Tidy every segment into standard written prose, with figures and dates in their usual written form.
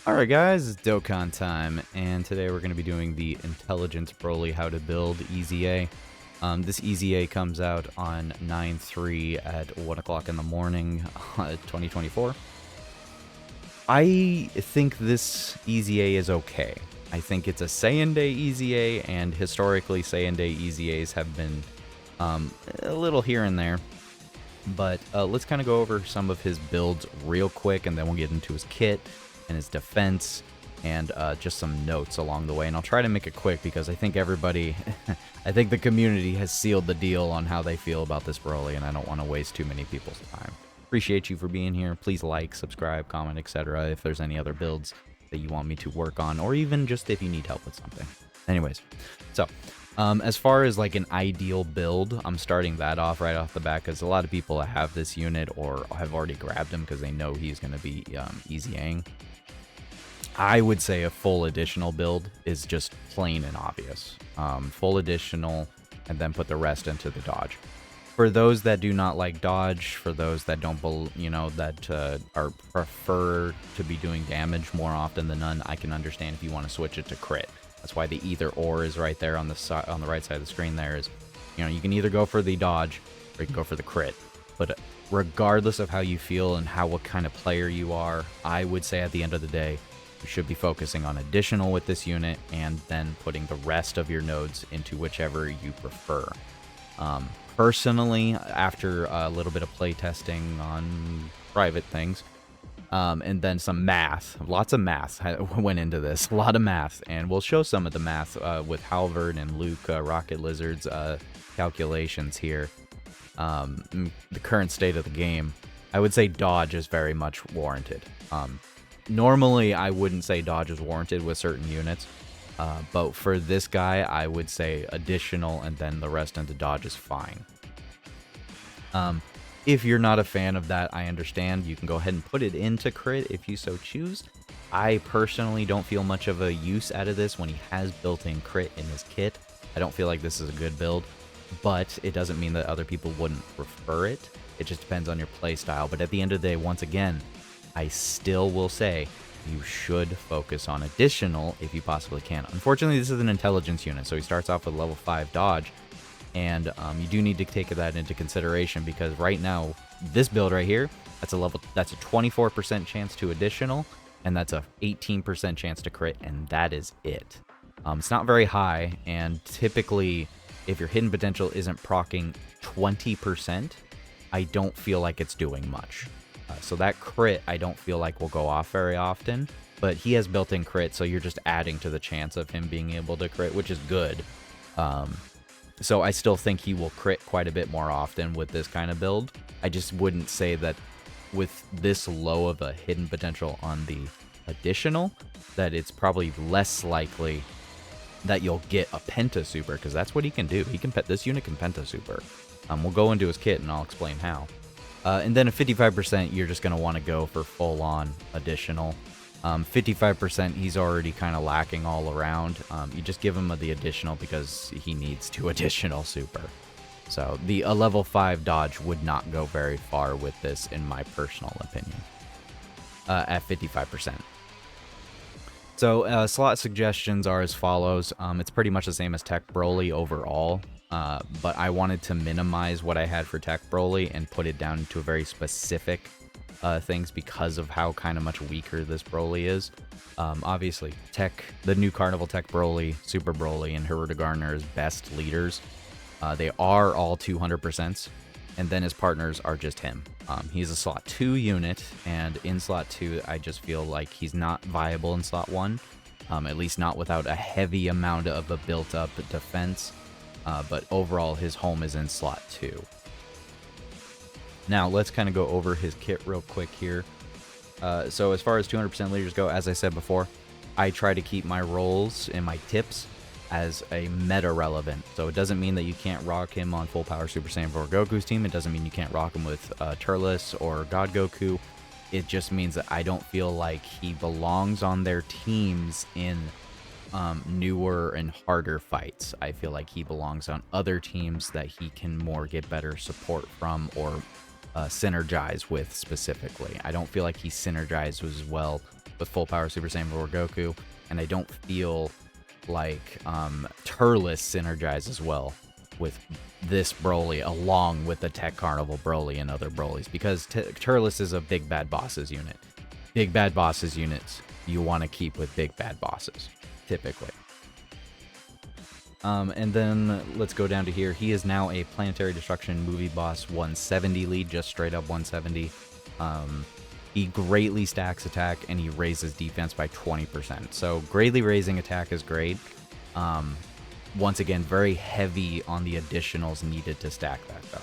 Alright guys, it's Dokkan time, and today we're going to be doing the Intelligence BROLY How to Build EZA. This EZA comes out on 9/3 at 1 o'clock in the morning, 2024. I think this EZA is okay. I think it's a Saiyan Day EZA, and historically Saiyan Day EZAs have been a little here and there. But let's kind of go over some of his builds real quick, and then we'll get into his kit and his defense and just some notes along the way. And I'll try to make it quick because I think everybody, I think the community has sealed the deal on how they feel about this Broly, and I don't want to waste too many people's time. Appreciate you for being here. Please like, subscribe, comment, etc. if there's any other builds that you want me to work on, or even just if you need help with something. Anyways, so as far as like an ideal build, I'm starting that off right off the bat because a lot of people have this unit or have already grabbed him because they know he's going to be EZAing. I would say a full additional build is just plain and obvious. Full additional, and then put the rest into the dodge. For those that do not like dodge, for those that don't, that are prefer to be doing damage more often than none, I can understand if you want to switch it to crit. That's why the either or is right there on the side, on the right side of the screen. There is, you can either go for the dodge or you can go for the crit. But regardless of how you feel and what kind of player you are, I would say at the end of the day, you should be focusing on additional with this unit and then putting the rest of your nodes into whichever you prefer. Personally, after a little bit of playtesting on private things, and then some math, lots of math went into this, a lot of math, and we'll show some of the math with Halvard and Luke, Rocket Lizard's calculations here. The current state of the game, I would say dodge is very much warranted. Normally, I wouldn't say dodge is warranted with certain units, but for this guy, I would say additional and then the rest into dodge is fine. If you're not a fan of that, I understand. You can go ahead and put it into crit if you so choose. I personally don't feel much of a use out of this when he has built-in crit in his kit. I don't feel like this is a good build, but it doesn't mean that other people wouldn't prefer it. It just depends on your play style. But at the end of the day, once again, I still will say you should focus on additional if you possibly can. Unfortunately, this is an intelligence unit, so he starts off with level 5 dodge, and you do need to take that into consideration because right now, this build right here, that's a 24% chance to additional, and that's a 18% chance to crit, and that is it. It's not very high, and typically, if your hidden potential isn't proccing 20%, I don't feel like it's doing much. So that crit, I don't feel like will go off very often, but he has built-in crit, so you're just adding to the chance of him being able to crit, which is good. So I still think he will crit quite a bit more often with this kind of build. I just wouldn't say that with this low of a hidden potential on the additional, that it's probably less likely that you'll get a Penta Super, because that's what he can do. This unit can Penta Super. We'll go into his kit and I'll explain how. And then at 55%, you're just going to want to go for full-on additional. 55%, he's already kind of lacking all around. You just give him the additional because he needs 2 additional super. So a level 5 dodge would not go very far with this, in my personal opinion, at 55%. So slot suggestions are as follows. It's pretty much the same as Tech Broly overall. But I wanted to minimize what I had for Tech Broly and put it down to a very specific things because of how kind of much weaker this Broly is. Obviously, the new Carnival Tech Broly, Super Broly, and Hiruda Garner's best leaders, they are all 200%, and then his partners are just him. He's a slot 2 unit, and in slot 2, I just feel like he's not viable in slot 1, at least not without a heavy amount of a built-up defense. But overall, his home is in slot 2. Now, let's kind of go over his kit real quick here. So as far as 200% leaders go, as I said before, I try to keep my rolls and my tips as a meta relevant. So it doesn't mean that you can't rock him on full power Super Saiyan 4 Goku's team. It doesn't mean you can't rock him with Turles or God Goku. It just means that I don't feel like he belongs on their teams in newer and harder fights. I feel like he belongs on other teams that he can get better support from or synergize with specifically. I don't feel like he synergizes as well with full power Super Saiyan 4 Goku, and I don't feel like Turles synergizes well with this Broly along with the Tech Carnival Broly and other Brolys, because Turles is a big bad bosses unit. Big bad bosses units you want to keep with big bad bosses, typically. And then let's go down to here. He is now a Planetary Destruction Movie Boss 170 lead, just straight up 170. He greatly stacks attack, and he raises defense by 20%. So greatly raising attack is great. Once again, very heavy on the additionals needed to stack that, though.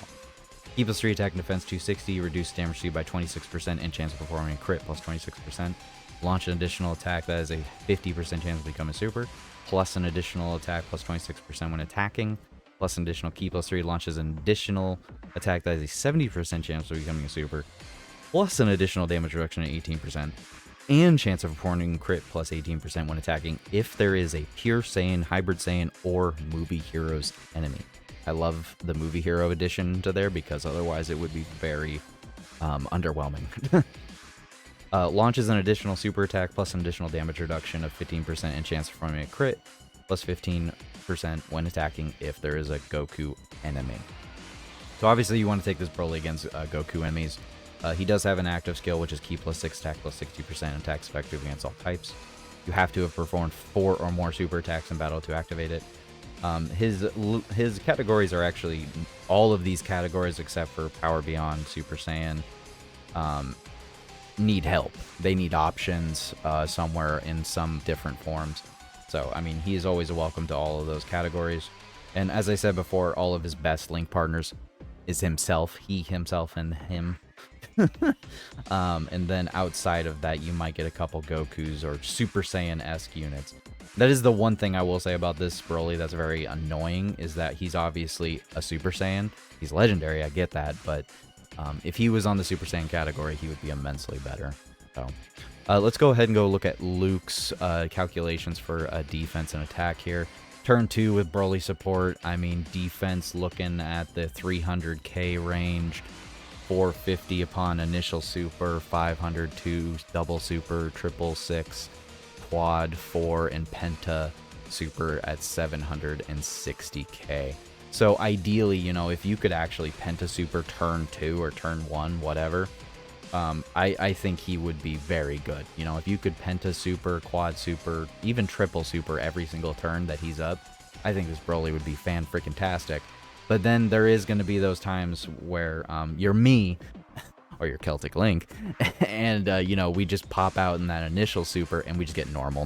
Key plus 3 attack and defense 260, reduce damage received by 26%, and chance of performing a crit plus 26%. Launch an additional attack that has a 50% chance of becoming super, plus an additional attack plus 26% when attacking, plus an additional key plus 3, launches an additional attack that has a 70% chance of becoming a super, plus an additional damage reduction at 18%, and chance of performing crit plus 18% when attacking if there is a pure Saiyan, hybrid Saiyan, or movie heroes enemy. I love the movie hero addition to there because otherwise it would be very underwhelming. Launches an additional super attack plus an additional damage reduction of 15% and chance of performing a crit plus 15% when attacking if there is a Goku enemy. So obviously you want to take this Broly against Goku enemies. He does have an active skill, which is Ki plus 6, attack plus 60%, and attacks effective against all types. You have to have performed 4 or more super attacks in battle to activate it. His categories are actually all of these categories except for Power Beyond, Super Saiyan, need help. They need options somewhere in some different forms. So, I mean, he is always a welcome to all of those categories. And as I said before, all of his best link partners is himself, he, himself, and him. And then outside of that, you might get a couple Gokus or Super Saiyan-esque units. That is the one thing I will say about this Broly that's very annoying, is that he's obviously a Super Saiyan. He's legendary, I get that, but if he was on the Super Saiyan category, he would be immensely better. So let's go ahead and go look at Luke's calculations for defense and attack here. Turn 2 with Broly support, I mean, defense looking at the 300k range, 450 upon initial super, 502 double super, triple 6, quad 4, and penta super at 760k. So ideally, you know, if you could actually penta super turn 2 or turn 1, whatever, I think he would be very good. You know, if you could penta super, quad super, even triple super every single turn that he's up, I think this Broly would be fan-freaking-tastic. But then there is going to be those times where you're me, or you're Celtic Link, and, you know, we just pop out in that initial super, and we just get normal.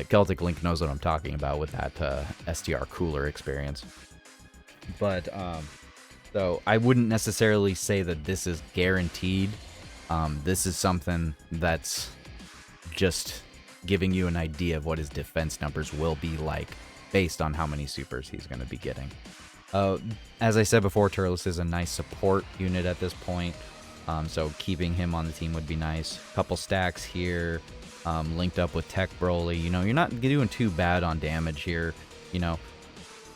Celtic Link knows what I'm talking about with that STR cooler experience. But, so I wouldn't necessarily say that this is guaranteed. This is something that's just giving you an idea of what his defense numbers will be like based on how many supers he's going to be getting. As I said before, Turles is a nice support unit at this point, so keeping him on the team would be nice. Couple stacks here, linked up with Tech Broly. You know, you're not doing too bad on damage here. You know,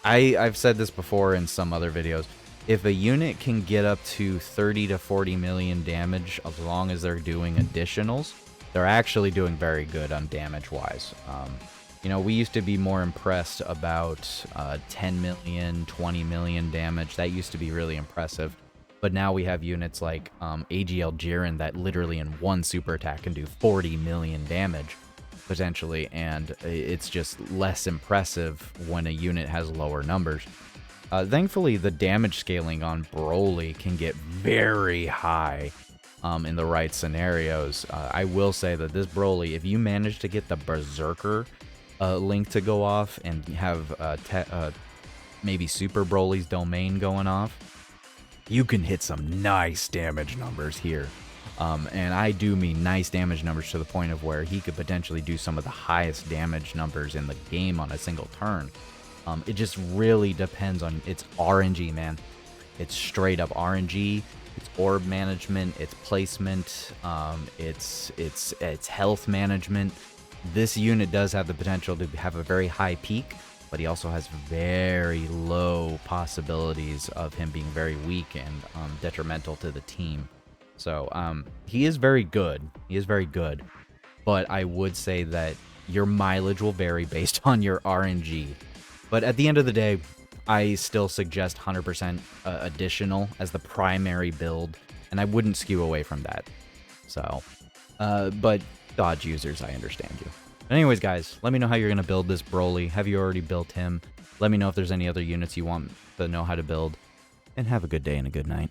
I've said this before in some other videos. If a unit can get up to 30 to 40 million damage, as long as they're doing additionals, they're actually doing very good on damage-wise. You know, we used to be more impressed about 10 million, 20 million damage. That used to be really impressive. But now we have units like AGL Jiren that literally in one super attack can do 40 million damage, potentially. And it's just less impressive when a unit has lower numbers. Thankfully, the damage scaling on Broly can get very high in the right scenarios. I will say that this Broly, if you manage to get the Berserker link to go off and have maybe Super Broly's domain going off, you can hit some nice damage numbers here. And I do mean nice damage numbers to the point of where he could potentially do some of the highest damage numbers in the game on a single turn. It just really depends on its RNG, man. It's straight up RNG. It's orb management, its placement, its health management. This unit does have the potential to have a very high peak, but he also has very low possibilities of him being very weak and detrimental to the team. So, he is very good. He is very good. But I would say that your mileage will vary based on your RNG. But at the end of the day, I still suggest 100% additional as the primary build, and I wouldn't skew away from that. So, but Dodge users, I understand you. But anyways, guys, let me know how you're going to build this Broly. Have you already built him? Let me know if there's any other units you want to know how to build. And have a good day and a good night.